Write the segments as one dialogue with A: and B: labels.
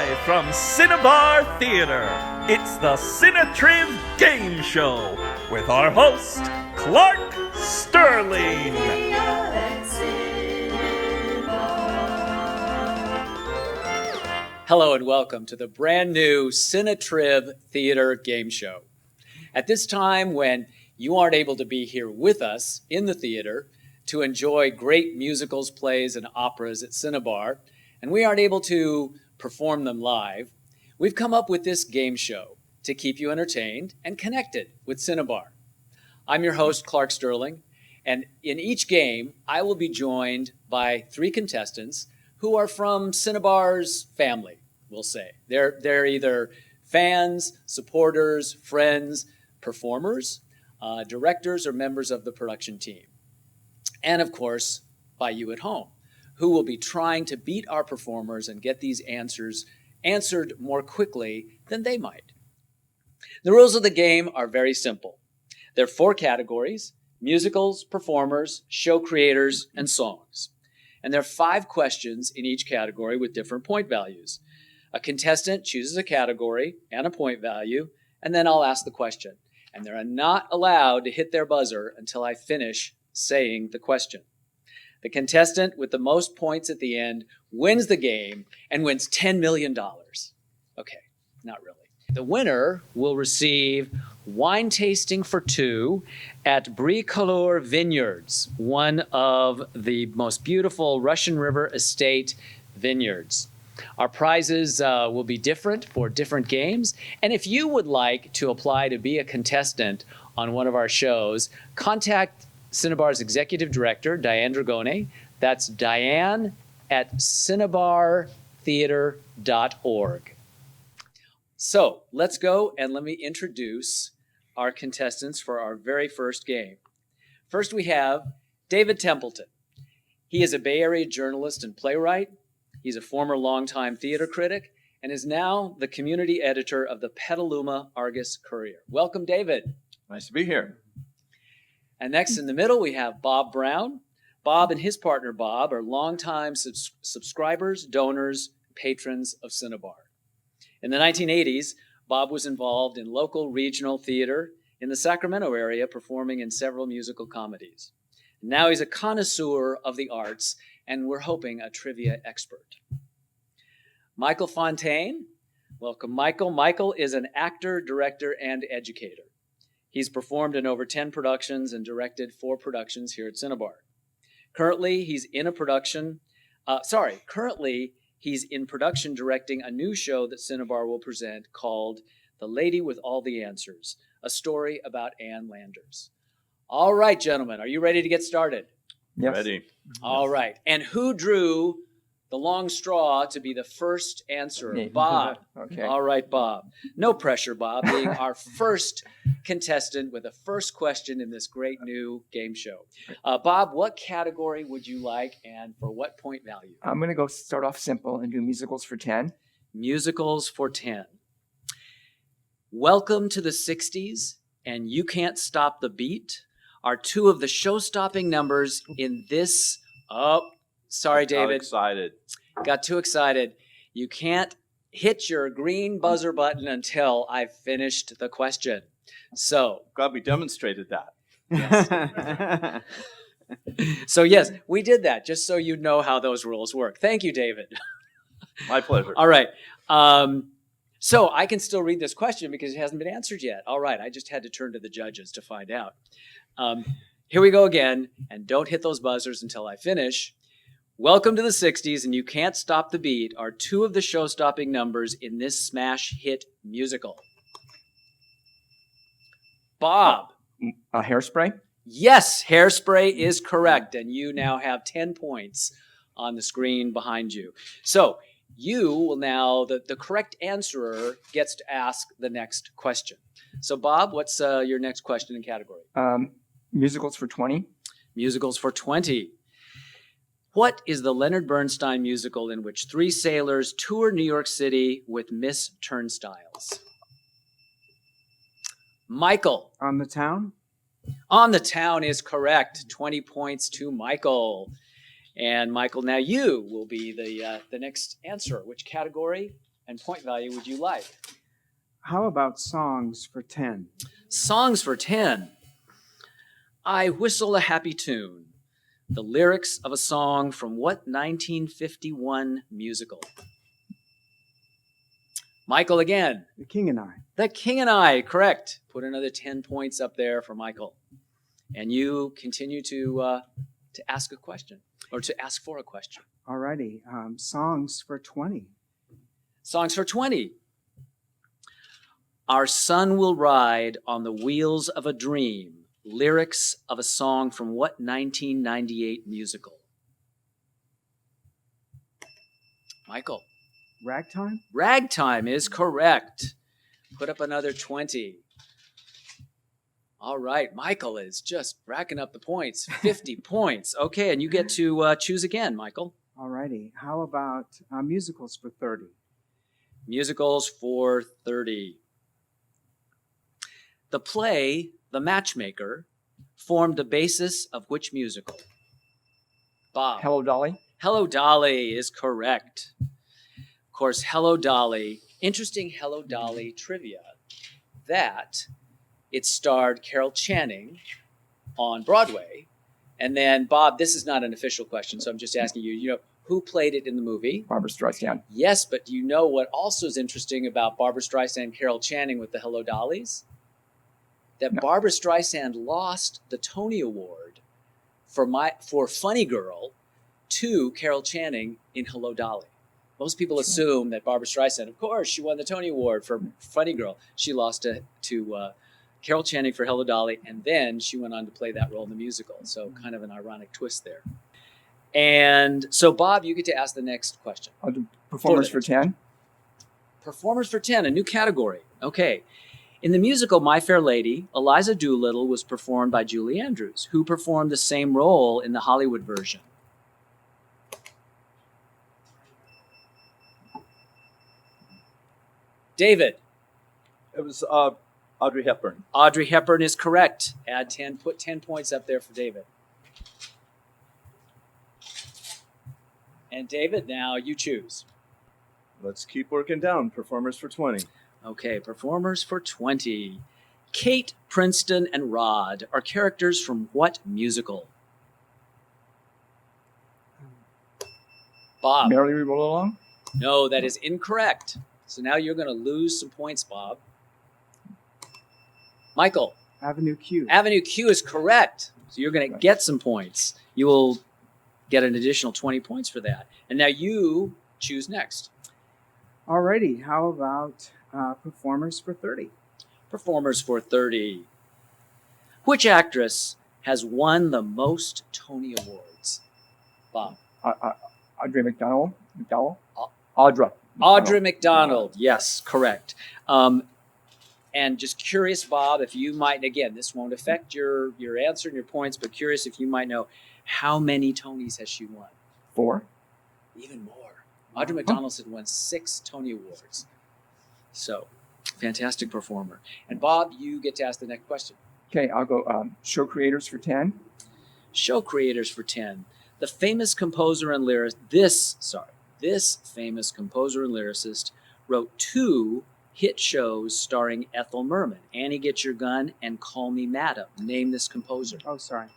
A: Live from Cinnabar Theater, it's the CinnaTriv Game Show with our host, Clark Sterling.
B: Hello and welcome to the brand new CinnaTriv Theater Game Show. At this time when you aren't able to be here with us in the theater to enjoy great musicals, plays, and operas at Cinnabar, and we aren't able to perform them live, we've come up with this game show to keep you entertained and connected with Cinnabar. I'm your host, Clark Sterling, and in each game, I will be joined by three contestants who are from Cinnabar's family, we'll say. They're either fans, supporters, friends, performers, directors, or members of the production team. And of course, by you at home, who will be trying to beat our performers and get these answers answered more quickly than they might. The rules of the game are very simple. There are 4 categories: musicals, performers, show creators, and songs. And there are 5 questions in each category with different point values. A contestant chooses a category and a point value, and then I'll ask the question. And they're not allowed to hit their buzzer until I finish saying the question. The contestant with the most points at the end wins the game and wins $10 million. Okay, not really. The winner will receive wine tasting for 2 at Bricoleur Vineyards, one of the most beautiful Russian River estate vineyards. Our prizes will be different for different games. And if you would like to apply to be a contestant on one of our shows, contact Cinnabar's Executive Director, Diane Dragone. That's Diane at cinnabartheater.org. So let's go and let me introduce our contestants for our very first game. First we have David Templeton. He is a Bay Area journalist and playwright. He's a former longtime theater critic and is now the community editor of the Petaluma Argus-Courier. Welcome, David.
C: Nice to be here.
B: And next in the middle, we have Bob Brown. Bob and his partner, Bob, are longtime subscribers, donors, patrons of Cinnabar. In the 1980s, Bob was involved in local regional theater in the Sacramento area, performing in several musical comedies. Now he's a connoisseur of the arts, and we're hoping a trivia expert. Michael Fontaine. Welcome, Michael. Michael is an actor, director, and educator. He's performed in over 10 productions and directed 4 productions here at Cinnabar. Currently, he's in production directing a new show that Cinnabar will present called The Lady with All the Answers, a story about Ann Landers. All right, gentlemen, are you ready to get started?
C: Yes. Ready.
B: All right. And who drew the long straw to be the first answerer?
D: Me.
B: Bob.
D: Okay.
B: All right, Bob. No pressure, Bob, being our first contestant with the first question in this great new game show. Bob, what category would you like and for what point value?
D: I'm going to start off simple and do musicals for 10.
B: Musicals for 10. Welcome to the 60s and You Can't Stop the Beat are 2 of the show-stopping numbers in this... Oh, sorry, David.
C: Excited.
B: Got too excited. You can't hit your green buzzer button until I've finished the question. So...
C: Glad we demonstrated that.
B: Yes. So yes, we did that, just so you know how those rules work. Thank you, David.
C: My pleasure.
B: All right. So I can still read this question because it hasn't been answered yet. All right, I just had to turn to the judges to find out. Here we go again, and don't hit those buzzers until I finish. Welcome to the 60s, and You Can't Stop the Beat are 2 of the show-stopping numbers in this smash hit musical. Bob.
D: Hairspray?
B: Yes, Hairspray is correct, and you now have 10 points on the screen behind you. So you will now, the correct answerer gets to ask the next question. So Bob, what's your next question and category?
D: Musicals for 20.
B: Musicals for 20. What is the Leonard Bernstein musical in which 3 sailors tour New York City with Miss Turnstiles? Michael.
E: On the Town?
B: On the Town is correct. 20 points to Michael. And Michael, now you will be the next answer. Which category and point value would you like?
E: How about songs for 10?
B: Songs for 10. I whistle a happy tune. The lyrics of a song from what 1951 musical? Michael again.
E: The King and I.
B: The King and I, correct. Put another 10 points up there for Michael. And you continue to ask a question, or to ask for a question.
E: Alrighty. Songs for 20.
B: Songs for 20. Our sun will ride on the wheels of a dream. Lyrics of a song from what 1998 musical? Michael.
E: Ragtime?
B: Ragtime is correct. Put up another 20. All right, Michael is just racking up the points. 50 points. Okay, and you get to choose again, Michael.
E: Alrighty. How about musicals for 30?
B: Musicals for 30. The play, The Matchmaker, formed the basis of which musical? Bob.
D: Hello, Dolly.
B: Hello, Dolly is correct. Of course, Hello, Dolly. Interesting Hello, Dolly trivia that it starred Carol Channing on Broadway. And then, Bob, this is not an official question, so I'm just asking you, who played it in the movie?
D: Barbara Streisand.
B: Yes, but do you know what also is interesting about Barbara Streisand and Carol Channing with the Hello, Dollys? That
D: No.
B: Barbara Streisand lost the Tony Award for Funny Girl to Carol Channing in Hello, Dolly. Most people assume that Barbara Streisand, of course, she won the Tony Award for Funny Girl. She lost to Carol Channing for Hello, Dolly, and then she went on to play that role in the musical. So kind of an ironic twist there. And so, Bob, you get to ask the next question.
D: I'll do performers for 10.
B: Performers for 10, a new category. Okay. In the musical My Fair Lady, Eliza Doolittle was performed by Julie Andrews, who performed the same role in the Hollywood version. David.
C: It was Audrey Hepburn.
B: Audrey Hepburn is correct. Put 10 points up there for David. And David, now you choose.
C: Let's keep working down. Performers for 20.
B: Okay, performers for 20. Kate, Princeton, and Rod are characters from what musical? Bob.
D: Merrily We Roll Along.
B: No, that is incorrect. So now you're going to lose some points, Bob. Michael.
E: Avenue Q.
B: Avenue Q is correct. So you're going to get some points. You will get an additional 20 points for that. And now you choose next.
E: Alrighty. How about performers for 30?
B: Performers for 30. Which actress has won the most Tony Awards? Bob.
D: Audrey McDowell. Audra.
B: Audra McDonald. Yes, correct. And just curious, Bob, if you might, again, this won't affect your answer and your points, but curious if you might know, how many Tonys has she won?
D: 4.
B: Even more. Audra McDonald had won 6 Tony Awards. So, fantastic performer. And Bob, you get to ask the next question.
D: Okay, I'll go show creators for 10.
B: Show creators for 10. The famous composer and this famous composer and lyricist wrote 2 hit shows starring Ethel Merman, Annie Get Your Gun and Call Me Madam. Name this composer.
E: Oh, sorry.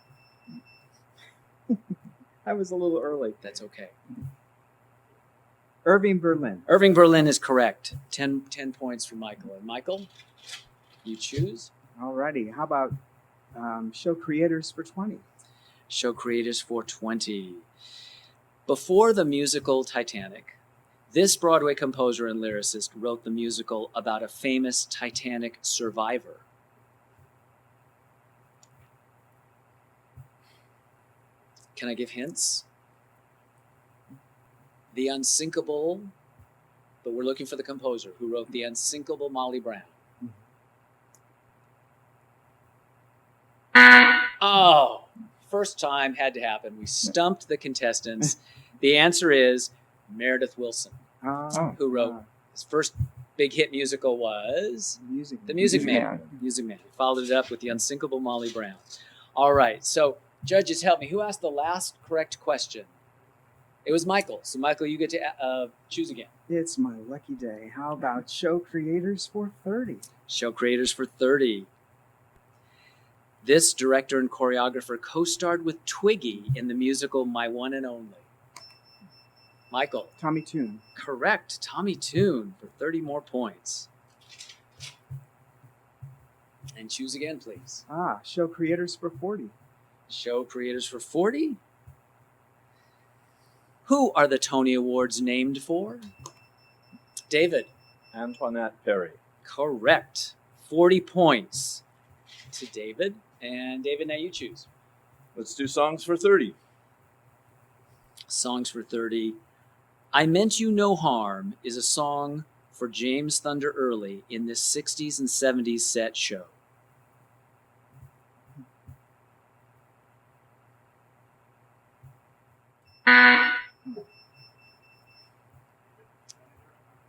E: I was a little early.
B: That's okay.
E: Irving Berlin.
B: Irving Berlin is correct. 10 points for Michael. And Michael, you choose.
E: Alrighty. How about show creators for 20?
B: Show creators for 20. Before the musical Titanic, this Broadway composer and lyricist wrote the musical about a famous Titanic survivor. Can I give hints? The unsinkable, but we're looking for the composer who wrote the unsinkable Molly Brown. Oh, first time had to happen. We stumped the contestants. The answer is Meredith Willson, who wrote his first big hit musical was The Music Man. Music Man. He followed it up with the unsinkable Molly Brown. All right, so judges, help me. Who asked the last correct question? It was Michael. So, Michael, you get to choose again.
E: It's my lucky day. How about show creators for 30?
B: Show creators for 30. This director and choreographer co-starred with Twiggy in the musical My One and Only. Michael.
E: Tommy Tune.
B: Correct. Tommy Tune for 30 more points. And choose again, please.
E: Show creators for 40.
B: Show creators for 40. Who are the Tony Awards named for? David.
C: Antoinette Perry.
B: Correct. 40 points to David. And David, now you choose.
C: Let's do songs for 30.
B: Songs for 30. I Meant You No Harm is a song for James Thunder Early in this 60s and 70s set show.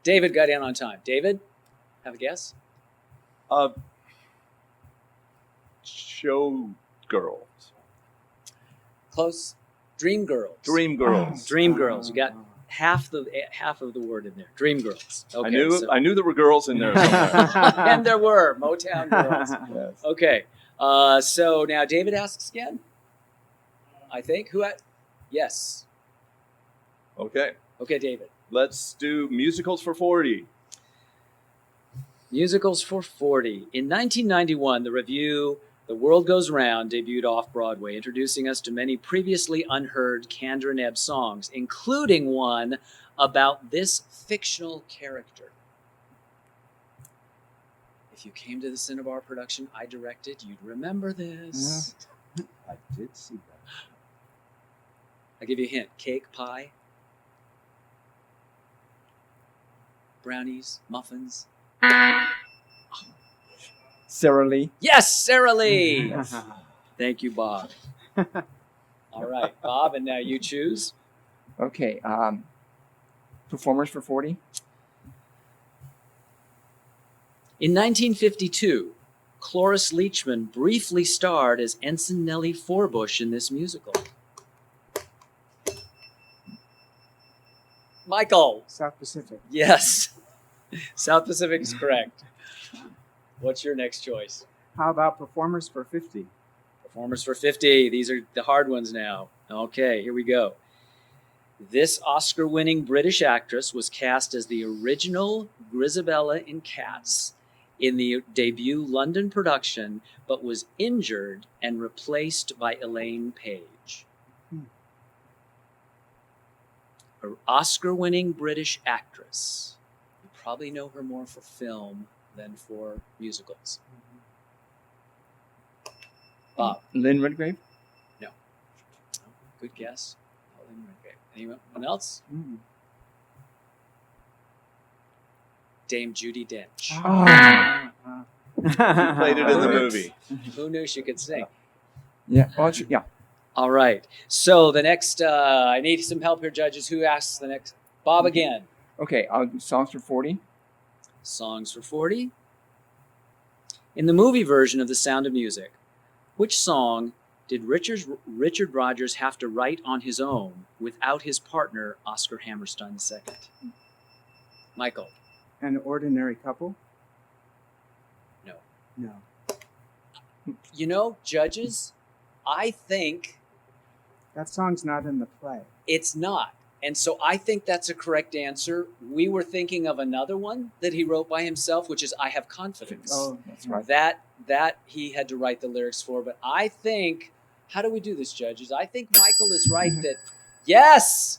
B: David got in on time. David, have a guess?
C: Showgirls.
B: Close. Dreamgirls.
C: Dreamgirls.
B: Dreamgirls. You got half of the word in there. Dreamgirls. Okay,
C: I knew there were girls in there somewhere.
B: and there were Motown girls.
C: Yes.
B: Okay. So now David asks again. I think yes.
C: Okay.
B: Okay, David.
C: Let's do musicals for 40.
B: Musicals for 40. In 1991, the review The World Goes Round debuted off-Broadway, introducing us to many previously unheard Kander and Ebb songs, including one about this fictional character. If you came to the Cinnabar production I directed, you'd remember this.
D: Yeah. I did see that.
B: I'll give you a hint. Cake, pie, brownies, muffins.
D: Sarah Lee.
B: Yes, Sarah Lee. Thank you, Bob. All right, Bob, and now you choose.
D: Okay. Performers for 40.
B: In 1952, Cloris Leachman briefly starred as Ensign Nellie Forbush in this musical. Michael.
E: South Pacific.
B: Yes. South Pacific is correct. What's your next choice?
E: How about performers for 50?
B: Performers for 50. These are the hard ones now. Okay, here we go. This Oscar-winning British actress was cast as the original Grisabella in Cats in the debut London production, but was injured and replaced by Elaine Page. An Oscar-winning British actress. You probably know her more for film than for musicals. Bob.
D: Lynn Redgrave.
B: No. Good guess. Anyone else? Dame Judi Dench.
C: She played it in the movie.
B: Who knew she could sing?
D: Yeah. Oh, yeah.
B: All right. So the next, I need some help here, judges. Who asks the next? Bob again.
D: Okay. I'll do songs for 40.
B: Songs for 40. In the movie version of The Sound of Music, which song did Richard Rodgers have to write on his own without his partner, Oscar Hammerstein II? Michael.
E: An Ordinary Couple?
B: No.
E: No.
B: You know, judges, I think
E: That song's not in the play.
B: it's not. And so I think that's a correct answer. We were thinking of another one that he wrote by himself, which is I Have Confidence.
D: Oh, that's right.
B: That he had to write the lyrics for. But I think, how do we do this, judges? I think Michael is right that, yes!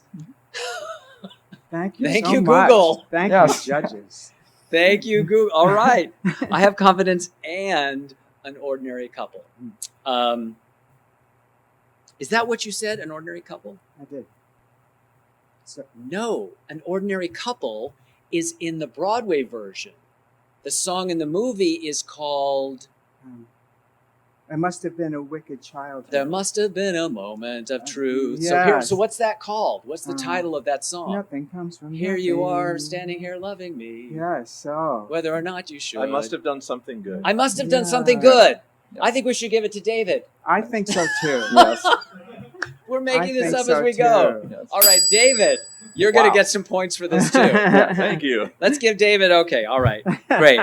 E: Thank you
B: Thank
E: so
B: you,
E: much.
B: Google.
E: Thank
D: Yes.
E: you, judges.
B: Thank you, Google. All right. I Have Confidence and An Ordinary Couple. Is that what you said, An Ordinary Couple?
E: I did. So,
B: No, An Ordinary Couple is in the Broadway version. The song in the movie is called
E: I must have been a wicked child.
B: There Must Have Been a Moment of Truth.
E: yes.
B: So what's that called? What's the title of that song?
E: Nothing comes from
B: Here you are,
E: nothing.
B: standing here loving me.
E: Yes, so.
B: Whether or not you should.
C: I must have done something good.
B: I must have done
E: Yeah.
B: something good.
C: Yeah.
B: I think we should give it to David.
E: I think so too.
D: Yes.
B: We're making this
E: think
B: up
E: so
B: as we go.
E: too.
D: Yes.
B: All right, David, you're going to
C: Wow.
B: get some points for this too.
C: Thank you.
B: Let's give David, okay, all right, great.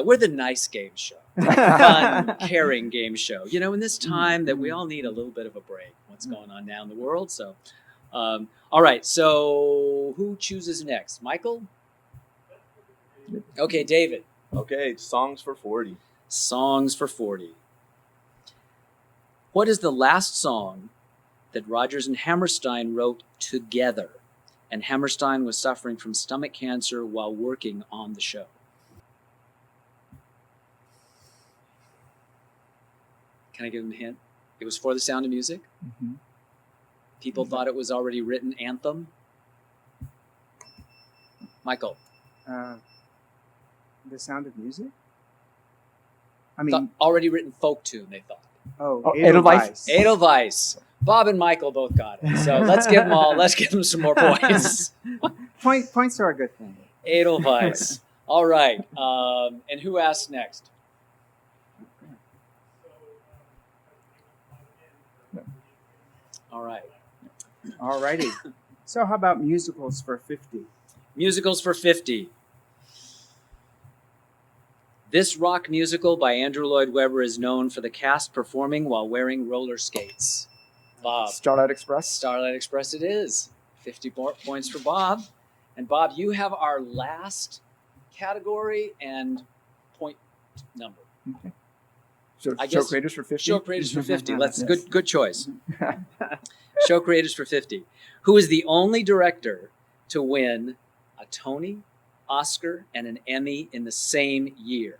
B: We're the nice game show, fun, caring game show. You know, in this time that we all need a little bit of a break, what's going on now in the world. So, all right, so who chooses next? Michael? Okay, David.
C: Okay, songs for 40.
B: Songs for 40. What is the last song that Rodgers and Hammerstein wrote together? And Hammerstein was suffering from stomach cancer while working on the show. Can I give him a hint? It was For the Sound of Music.
D: Mhm.
B: People thought it was already written anthem. Michael.
E: The Sound of Music? I
B: Thought
E: mean,
B: already written folk tune, they thought.
D: Oh,
E: Edelweiss.
B: Edelweiss. Bob and Michael both got it. So let's give them some more points.
E: Points are a good thing.
B: Edelweiss. All right. And who asks next? All right.
E: Alrighty. So how about musicals for 50?
B: Musicals for 50. This rock musical by Andrew Lloyd Webber is known for the cast performing while wearing roller skates. Bob.
D: Starlight Express.
B: Starlight Express it is. 50 points for Bob. And Bob, you have our last category and point number.
D: Okay. So
B: I
D: show
B: guess-
D: creators for 50.
B: Show creators for 50. Let's
D: Yes.
B: good choice. Show creators for 50. Who is the only director to win a Tony, Oscar, and an Emmy in the same year?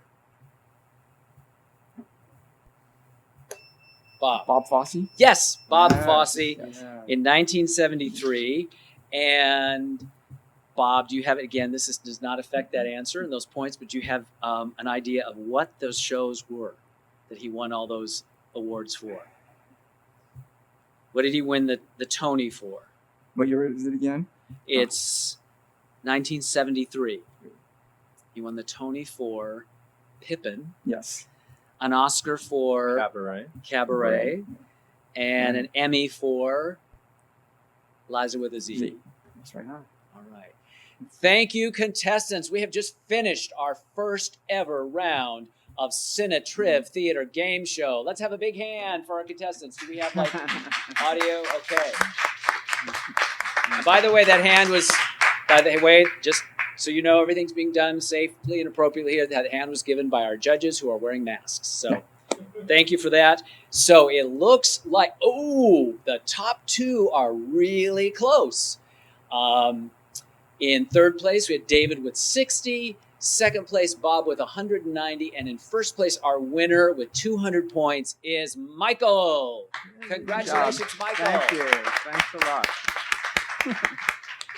B: Bob.
D: Bob Fosse.
B: Yes, Bob
E: Yes,
B: Fosse
E: yes.
B: in 1973. And Bob, do you have it again? Does not affect that answer and those points, but do you have an idea of what those shows were that he won all those awards for? What did he win the Tony for?
D: What year is it again?
B: It's 1973. He won the Tony for Pippin,
D: Yes.
B: an Oscar for
C: Cabaret.
B: Cabaret, and an Emmy for Liza with a Z.
D: Z. That's right.
B: All right. Thank you, contestants. We have just finished our first ever round of CinnaTriv Theater Game Show. Let's have a big hand for our contestants. Do we have audio? Okay. And by the way, that hand was, just so you know, everything's being done safely and appropriately here. That hand was given by our judges who are wearing masks. So thank you for that. So it looks like, the top two are really close. In third place, we had David with 60. Second place, Bob with 190. And in first place, our winner with 200 points is Michael. Congratulations, Michael.
E: Thank you. Thanks a lot.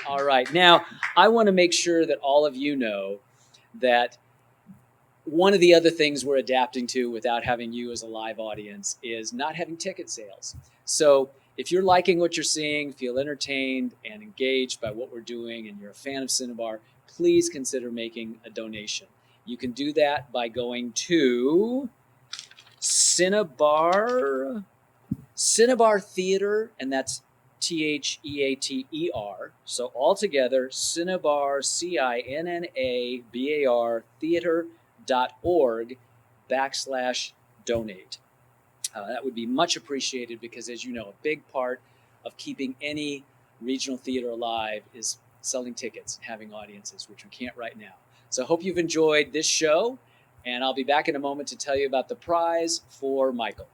B: All right. Now, I want to make sure that all of you know that one of the other things we're adapting to without having you as a live audience is not having ticket sales. So if you're liking what you're seeing, feel entertained and engaged by what we're doing, and you're a fan of Cinnabar, please consider making a donation. You can do that by going to Cinnabar Theater, and that's Theater. So altogether, Cinnabar, Cinnabar theater.org/donate. That would be much appreciated because, as you know, a big part of keeping any regional theater alive is selling tickets and having audiences, which we can't right now. So I hope you've enjoyed this show, and I'll be back in a moment to tell you about the prize for Michael.